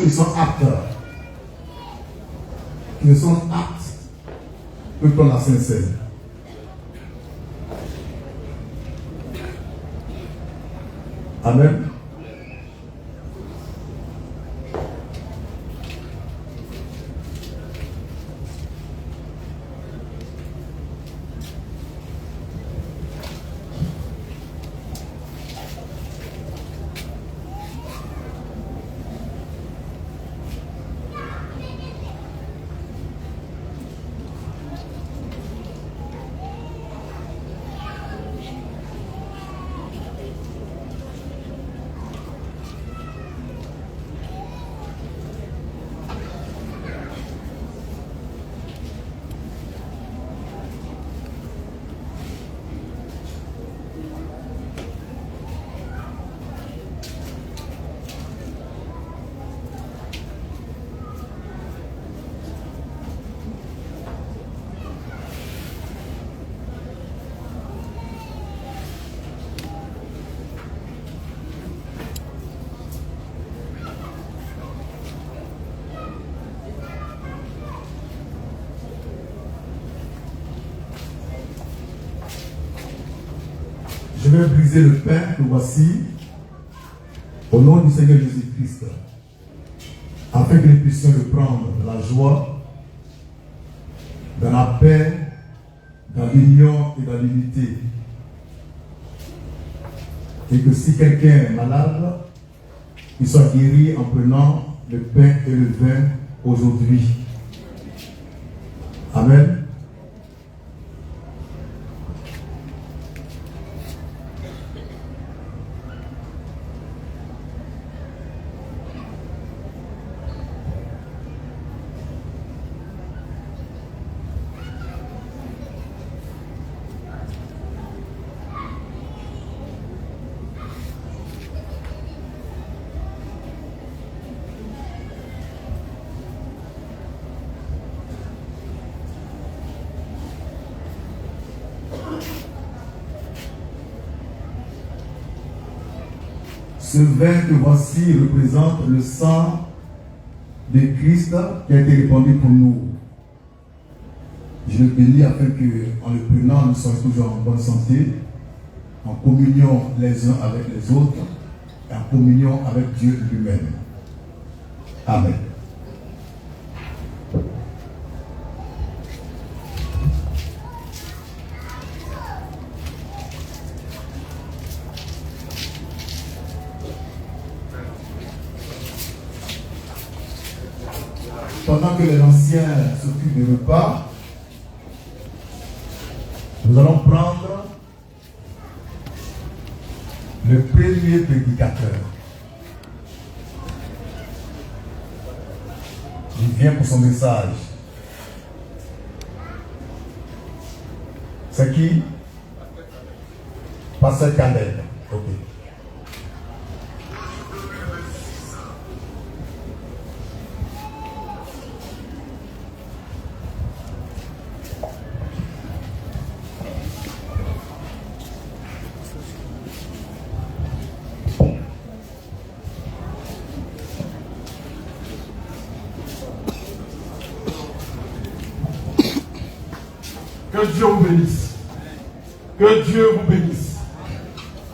qui sont aptes, qui sont aptes, peuvent prendre la Sainte Seine. Amen. Je vais briser le pain que voici au nom du Seigneur Jésus-Christ, afin que nous puissions le prendre dans la joie, dans la paix, dans l'union et dans l'unité. Et que si quelqu'un est malade, il soit guéri en prenant le pain et le vin aujourd'hui. Amen. Ce vin que voici représente le sang de Christ qui a été répandu pour nous. Je le bénis afin qu'en le prenant, nous soyons toujours en bonne santé, en communion les uns avec les autres, et en communion avec Dieu lui-même. Amen. Pendant que les anciens s'occupent du repas, nous allons prendre le premier prédicateur. Il vient pour son message. C'est qui? Pasteur Caleb. Ok. Que Dieu vous bénisse. Que Dieu vous bénisse.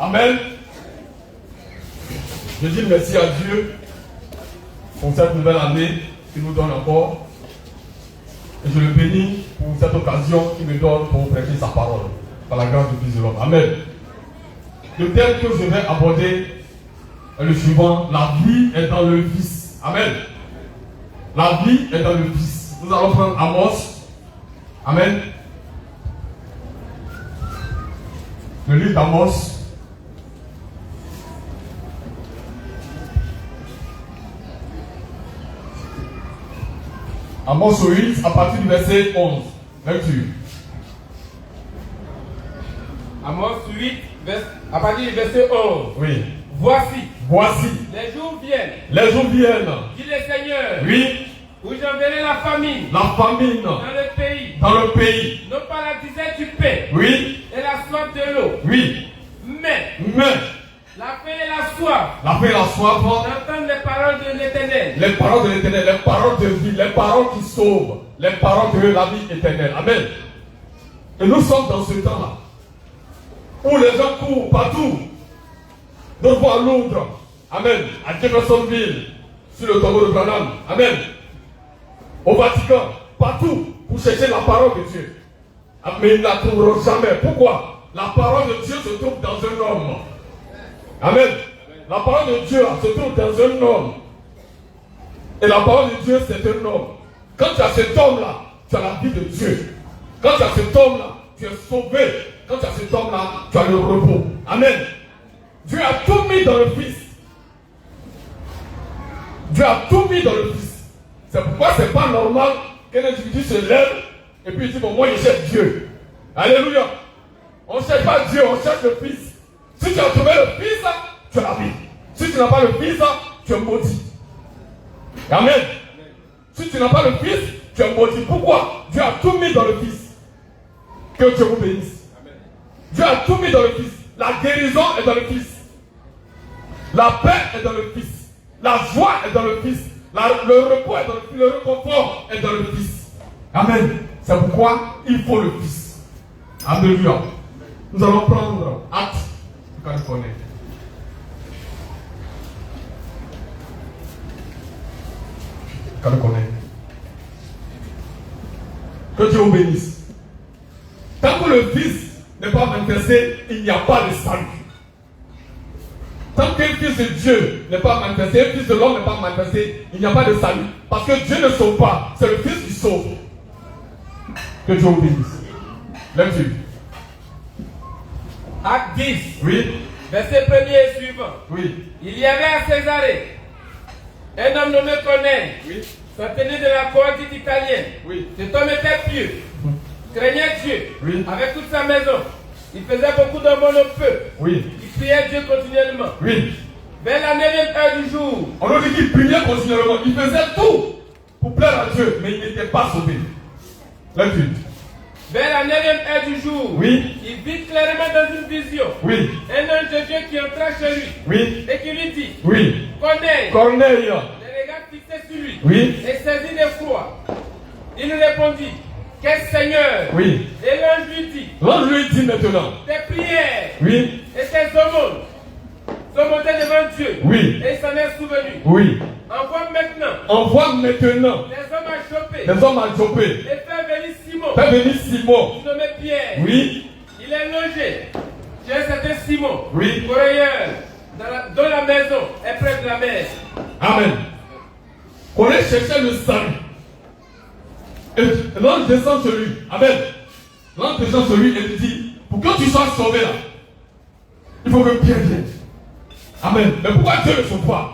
Amen. Je dis merci à Dieu pour cette nouvelle année qu'il nous donne encore. Et je le bénis pour cette occasion qu'il me donne pour prêcher sa parole. Par la grâce du Fils de l'homme. Amen. Le thème que je vais aborder est le suivant. La vie est dans le vice. Amen. La vie est dans le vice. Nous allons prendre Amos. Amen. Le livre d'Amos. Amos 8, à partir du verset 11. Lecture. Amos 8, à partir du verset 11. Oui. Voici. Les jours viennent. Les jours viennent. Dit le Seigneur. Oui. Où j'enverrai la famine. La famine. Dans le pays. Dans le pays. Non pas la disette du pain. Oui. Et la soif de l'eau. Oui. Mais. La faim et la soif. La faim et la soif. D'entendre les paroles de l'Éternel. Les paroles de l'Éternel, les paroles de vie, les paroles qui sauvent, les paroles de la vie éternelle. Amen. Et nous sommes dans ce temps-là où les gens courent partout. Nous voyons à Londres. Amen. À Jeffersonville, sur le tombeau de Branham. Amen. Au Vatican, partout, pour chercher la parole de Dieu. Mais ils ne la trouveront jamais. Pourquoi? La parole de Dieu se trouve dans un homme. Amen. La parole de Dieu se trouve dans un homme. Et la parole de Dieu, c'est un homme. Quand tu as cet homme-là, tu as la vie de Dieu. Quand tu as cet homme-là, tu es sauvé. Quand tu as cet homme-là, tu as le repos. Amen. Dieu a tout mis dans le Fils. Dieu a tout mis dans le Fils. C'est pourquoi c'est pas normal qu'un individu se lève et puis il dit, bon, moi je cherche Dieu. Alléluia. On ne cherche pas Dieu, on cherche le Fils. Si tu as trouvé le Fils, tu as la vie. Si tu n'as pas le Fils, tu es maudit. Amen. Si tu n'as pas le Fils, tu es maudit. Pourquoi? Dieu a tout mis dans le Fils. Que Dieu vous bénisse. Amen. Dieu a tout mis dans le Fils. La guérison est dans le Fils. La paix est dans le Fils. La joie est dans le Fils. Le repos est dans le Fils. Le réconfort est dans le Fils. Amen. C'est pourquoi il faut le Fils. Alléluia. Nous allons prendre acte du Californie. Que Dieu vous bénisse. Tant que le Fils n'est pas manifesté, il n'y a pas de salut. Tant qu'un Fils de Dieu n'est pas manifesté, un Fils de l'homme n'est pas manifesté, il n'y a pas de salut. Parce que Dieu ne sauve pas, c'est le Fils qui sauve. Que Dieu vous bénisse. Lève-tu. Acte 10. Oui. Verset 1er et suivant. Oui. Il y avait à Césarée un homme nommé Corneille. Oui. Centenier de la cohorte italienne. Oui. Cet homme était pieux, craignait Dieu, Oui. avec toute sa maison. Il faisait beaucoup d'aumônes au feu. Oui. Il priait Dieu continuellement. Oui. Vers la 9e heure du jour. On nous dit qu'il priait continuellement. Il faisait tout pour plaire à Dieu, mais il n'était pas sauvé. Lève-tu. Vers la 9e heure du jour. Oui. Il vit clairement dans une vision. Oui. Un ange de Dieu qui entra chez lui. Oui. Et qui lui dit. Oui. Corneille. Corneille. Les regards fixés sur lui. Oui. Et saisi d'effroi. Il lui répondit. Quel Seigneur. Oui. Et l'ange lui dit. L'ange lui dit maintenant. Tes prières. Oui. Et tes aumônes sont montées devant Dieu. Oui. Et il s'en est souvenu. Oui. Envoie maintenant des hommes à Jopé. à Jopé. Et fais venir Simon. Fais venir Simon. Nommé Pierre. Oui. Il est logé chez un certain Simon. Oui. Correilleur, dont la maison est près de la mer. Amen. Qu'on ait cherché le salut. Et l'ange descend sur lui. Amen. L'ange descend sur lui et lui dit, pour que tu sois sauvé là, il faut que Pierre vienne. Amen. Mais pourquoi Dieu ne sauve pas?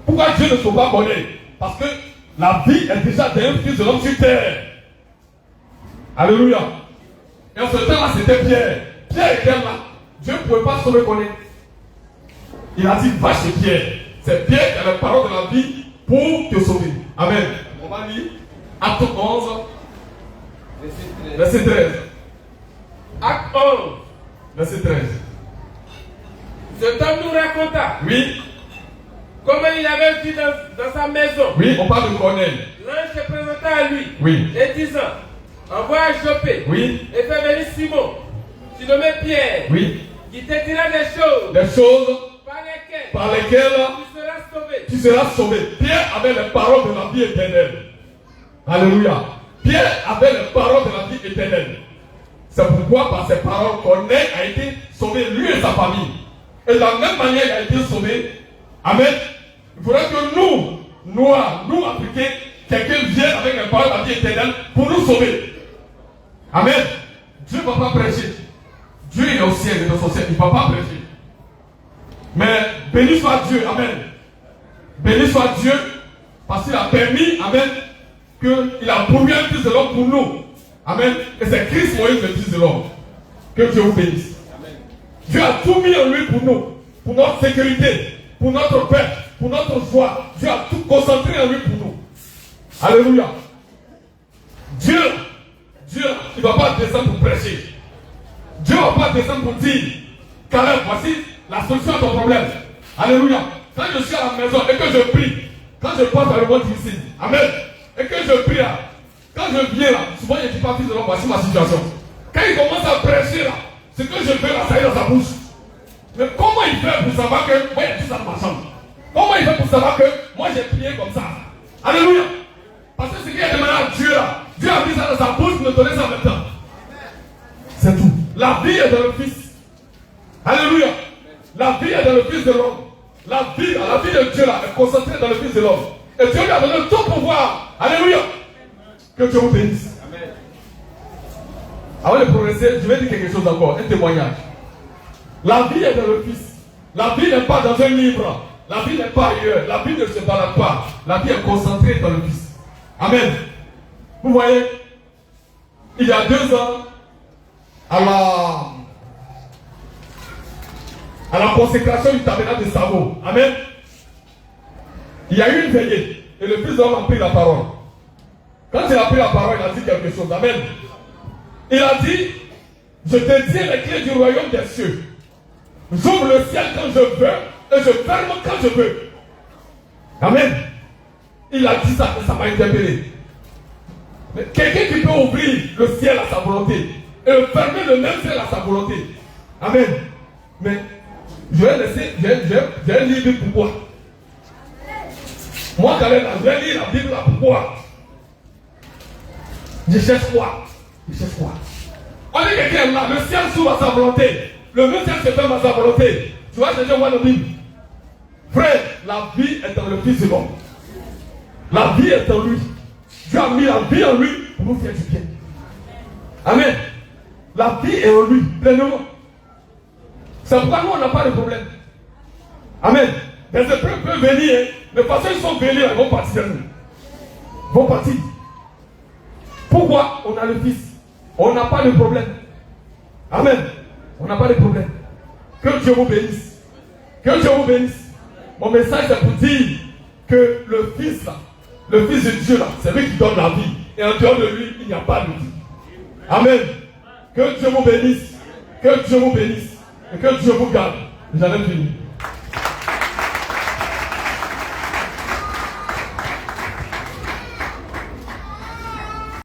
Pourquoi Dieu ne sauve pas Corneille? Parce que la vie est déjà d'un Fils de l'homme sur terre. Alléluia. Et en ce temps-là, c'était Pierre. Pierre était là. Dieu ne pouvait pas sauver Corneille. Il a dit, va chez Pierre. C'est Pierre qui a la parole de la vie pour te sauver. Amen. On va lire Acte 11, verset 13. Acte 11. Verset 13. Cet homme nous raconta. Oui. Comment il avait dit dans sa maison. Oui, on parle de Corneille. L'ange se présenta à lui. Oui. Et disant, envoie à Jopé. Oui. Et fais venir Simon, surnommé Pierre. Oui. Qui te dira des choses. Des choses Par lesquelles tu seras sauvé. Pierre avait les paroles de la vie éternelle. Alléluia. Pierre avait les paroles de la vie éternelle. C'est pourquoi par ces paroles, Corneille a été sauvé, lui et sa famille. Et de la même manière, il a été sauvé. Amen. Il faudrait que nous, Noirs, nous, Africains, quelqu'un vienne avec les paroles de la vie éternelle pour nous sauver. Amen. Dieu ne va pas prêcher. Dieu est au ciel, il est au ciel, il ne va pas prêcher. Mais béni soit Dieu, amen. Béni soit Dieu, parce qu'il a permis, amen, qu'il a promis un Fils de l'homme pour nous. Amen. Et c'est Christ Moïse, le Fils de l'homme. Que Dieu vous bénisse. Amen. Dieu a tout mis en lui pour nous, pour notre sécurité, pour notre paix, pour notre joie. Dieu a tout concentré en lui pour nous. Alléluia. Dieu, il ne va pas descendre pour prêcher. Dieu ne va pas descendre pour dire, Caleb, voici la solution à ton problème. Alléluia. Quand je suis à la maison et que je prie, quand je passe par le monde difficile, amen, et que je prie là, quand je viens là, souvent je ne dis pas fils de l'homme, voici ma situation. Quand il commence à prêcher là, ce que je fais là, ça y est dans sa bouche. Mais comment il fait pour savoir que moi il y a tout ça dans ma chambre? Comment il fait pour savoir que moi j'ai prié comme ça? Alléluia. Parce que ce qu'il a demandé à Dieu là, Dieu a mis ça dans sa bouche pour me donner ça en même temps. C'est tout. La vie est dans le Fils. Alléluia. La vie est dans le Fils de l'homme. La vie de Dieu là est concentrée dans le Fils de l'homme. Et Dieu lui a donné tout pouvoir. Alléluia. Que Dieu vous bénisse. Amen. Avant de progresser, je vais dire quelque chose encore, un témoignage. La vie est dans le Fils. La vie n'est pas dans un livre. La vie n'est pas ailleurs. La vie ne se balade pas. La vie est concentrée dans le Fils. Amen. Vous voyez, il y a 2 ans, à la consécration du tabernacle de Savo. Amen. Il y a eu une veillée. Et le Fils de l'homme a pris la parole. Quand il a pris la parole, il a dit quelque chose. Amen. Il a dit, je te dis les clés du royaume des cieux. J'ouvre le ciel quand je veux et je ferme quand je veux. Amen. Il a dit ça et ça m'a interpellé. Mais quelqu'un qui peut ouvrir le ciel à sa volonté et fermer le même ciel à sa volonté. Amen. Mais je vais laisser, je vais lire pourquoi. Moi, quand même, je vais lire la Bible là, pourquoi. Je cherche quoi? Je cherche quoi? On dit quelqu'un là, le ciel s'ouvre à sa volonté. Le même ciel se ferme à sa volonté. Tu vas chercher voir la Bible. Frère, la vie est dans le Fils de l'homme. La vie est en lui. Dieu a mis la vie en lui pour nous faire du bien. Amen. La vie est en lui, pleinement. C'est pourquoi nous, on n'a pas de problème. Amen. Les épreuves peuvent venir, mais parce qu'ils sont venus, ils vont partir de nous. Ils vont partir. Pourquoi on a le Fils? On n'a pas de problème. Amen. On n'a pas de problème. Que Dieu vous bénisse. Que Dieu vous bénisse. Mon message c'est pour dire que le Fils là, le Fils de Dieu là, c'est lui qui donne la vie. Et en dehors de lui, il n'y a pas de vie. Amen. Que Dieu vous bénisse. Que Dieu vous bénisse. Et que Dieu vous garde. J'en ai fini.